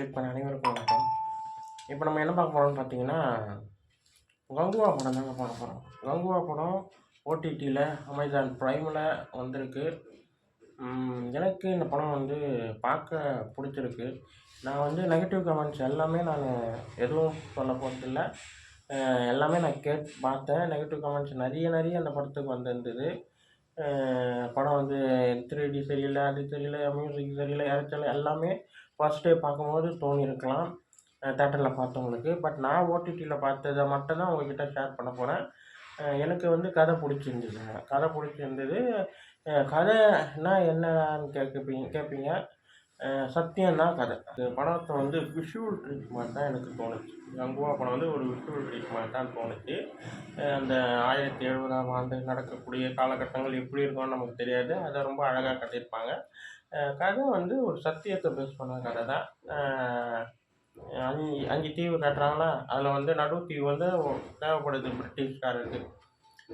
இப்போ அனைவருக்கும் வணக்கம். இப்போ நம்ம என்ன பார்க்க போகிறோம்னு பார்த்தீங்கன்னா, கங்குவா படம் தாங்க பார்க்க போகிறோம். கங்குவா படம் ஓடிடியில் அமேசான் ப்ரைமில் வந்திருக்கு. எனக்கு இந்த படம் பார்க்க பிடிச்சிருக்கு. நான் நெகட்டிவ் கமெண்ட்ஸ் எல்லாமே நான் எதுவும் சொல்ல போகிறதில்ல. எல்லாமே நான் பார்த்தேன். நெகட்டிவ் கமெண்ட்ஸ் நிறைய அந்த படத்துக்கு வந்திருந்தது. படம் 3D சரியில்லை, அது சரியில்லை, மியூசிக் சரியில்லை, இரைச்சல் எல்லாமே ஃபர்ஸ்ட் டே பார்க்கும்போது தோணியிருக்கலாம் தேட்டரில் பார்த்தவங்களுக்கு. பட் நான் ஓடிடியில் பார்த்ததை மட்டும் தான் உங்கள்கிட்ட ஷேர் பண்ண போகிறேன். எனக்கு கதை பிடிச்சிருந்ததுங்க. கதை பிடிச்சிருந்தது. கதைன்னா என்னன்னு கேட்பீங்க. சத்தியம் தான் கதை. படத்தை விஷுவல் ட்ரீட் மாதிரி தான் எனக்கு தோணுச்சு. கங்குவா படம் ஒரு விஷுவல் ட்ரீட் மாதிரி தான் தோணுச்சு. அந்த 1770ஆம் ஆண்டு நடக்கக்கூடிய காலகட்டங்கள் எப்படி இருக்கும்னு நமக்கு தெரியாது. அதை ரொம்ப அழகாக கட்டியிருப்பாங்க. கதை ஒரு சத்தியத்தை பேஸ் பண்ண கதை தான். 5 தீவு கட்டுறாங்களா, அதில் நடுத்தீவு தேவைப்படுது பிரிட்டிஷ்காரருக்கு.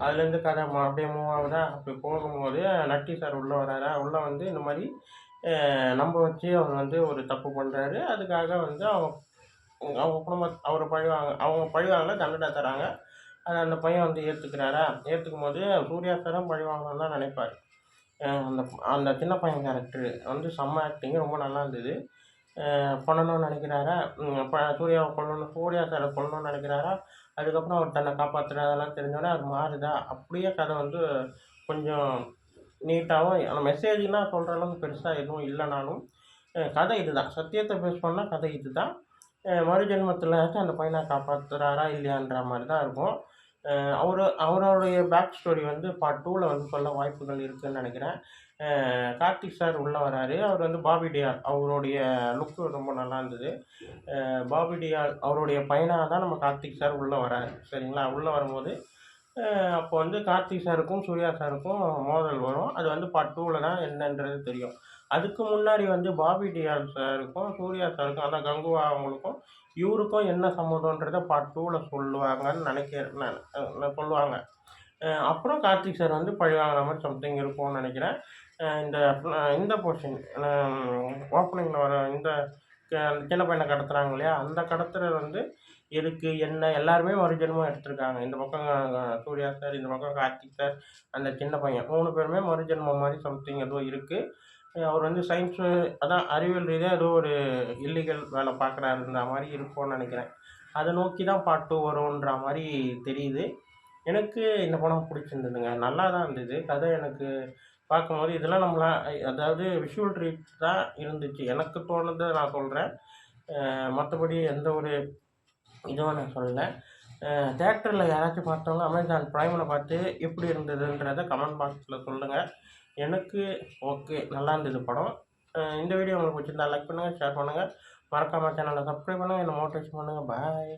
அதுலேருந்து கதை அப்படியே மூவ் ஆகுதா. அப்படி போகும்போது நட்டி சார் உள்ளே வராரா, உள்ளே இந்த மாதிரி நம்ப வச்சு அவர் ஒரு தப்பு பண்ணுறாரு. அதுக்காக அவங்க அவரை அவங்க பழிவாங்கல, தண்டனை தராங்க. அதை அந்த பையன் ஏற்றுக்கிறாரா. ஏற்றுக்கும் போது சூர்யா சாரும் பழிவாங்கன்னு தான் நினைப்பார். அந்த அந்த சின்ன பையன் கேரக்டரு செம்ம ஆக்டிங்கு, ரொம்ப நல்லா இருந்தது. பண்ணணும்னு நினைக்கிறாரா, சூர்யா சாரை கொல்லணும்னு நினைக்கிறாரா. அதுக்கப்புறம் அவர் தன்னை காப்பாற்றுறதெல்லாம் தெரிஞ்சோடனே அது மாறுதா. அப்படியே கதை கொஞ்சம் நீட்டாகவும், அந்த மெசேஜ்லாம் சொல்கிற அளவுக்கு பெருசாக எதுவும் இல்லைனாலும் கதை இது தான். சத்தியத்தை பேஸ் பண்ணால் கதை இது தான். மறுஜென்மத்தில் அந்த பையனை காப்பாற்றுறாரா இல்லையான்ற மாதிரி தான் இருக்கும். அவருடைய பேக் ஸ்டோரி பார்ட் 2ல் சொல்ல வாய்ப்புகள் இருக்குதுன்னு நினைக்கிறேன். கார்த்திக் சார் உள்ளே வராரு. அவர் பாபி டியால், அவருடைய லுக்கு ரொம்ப நல்லா இருந்தது. பாபி டியால் அவருடைய பையனாக தான் நம்ம கார்த்திக் சார் உள்ளே வராரு. சரிங்களா. உள்ளே வரும்போது அப்போ கார்த்திக் சாருக்கும் சூர்யா சாருக்கும் மோதல் வரும். அது பார்ட் 2ல் தான் என்னன்றது தெரியும். அதுக்கு முன்னாடி பாபி டியால் சாருக்கும் சூர்யா சாருக்கும், அதான் கங்குவா அவங்களுக்கும் இவருக்கும் என்ன சம்மந்தன்றதை பார்ட் 2ல் சொல்லுவாங்கன்னு நினைக்கிறேன். சொல்லுவாங்க. அப்புறம் கார்த்திக் சார் பழி வாங்குற மாதிரி சம்திங் இருக்கும்னு நினைக்கிறேன். இந்த போர்ஷன் ஓப்பனிங்கில் வர இந்த சின்ன பையனை கடத்துறாங்க இல்லையா, அந்த கடத்துறது எதுக்கு என்ன எல்லாருமே மறுஜென்மம் எடுத்திருக்காங்க. இந்த பக்கம் சூர்யா சார், இந்த பக்கம் கார்த்திக் சார், அந்த சின்ன பையன் 3 பேருமே மறுஜென்மம் மாதிரி சம்திங் ஏதோ இருக்குது. அவர் சயின்ஸு, அதான் அறிவியல் ரீதியாக ஏதோ ஒரு இல்லீகல் வேலை பார்க்குறாருன்ற மாதிரி இருக்கும்னு நினைக்கிறேன். அதை நோக்கி தான் பார்ட் 2 வரும்ன்ற மாதிரி தெரியுது. எனக்கு இந்த படம் பிடிச்சிருந்ததுங்க. நல்லா தான் இருந்தது. கதை எனக்கு பார்க்கும்போது இதெல்லாம் அதாவது விஷுவல் ட்ரீட் தான் இருந்துச்சு. எனக்கு தோணுதை நான் சொல்கிறேன். மற்றபடி எந்த ஒரு இதுவும் நான் சொல்லலை. தேட்டரில் யாராச்சும் பார்த்தவங்க அமேசான் ப்ரைமில் பார்த்து எப்படி இருந்ததுன்றதை கமெண்ட் பாக்ஸில் சொல்லுங்கள். எனக்கு ஓகே, நல்லா இருந்தது படம். இந்த வீடியோ உங்களுக்கு பிடிச்சிருந்தா லைக் பண்ணுங்கள், ஷேர் பண்ணுங்கள். மறக்காமல் சேனலை சப்ஸ்கிரைப் பண்ணுங்கள், என்னை மோட்டிவேஷன் பண்ணுங்கள். பாய்.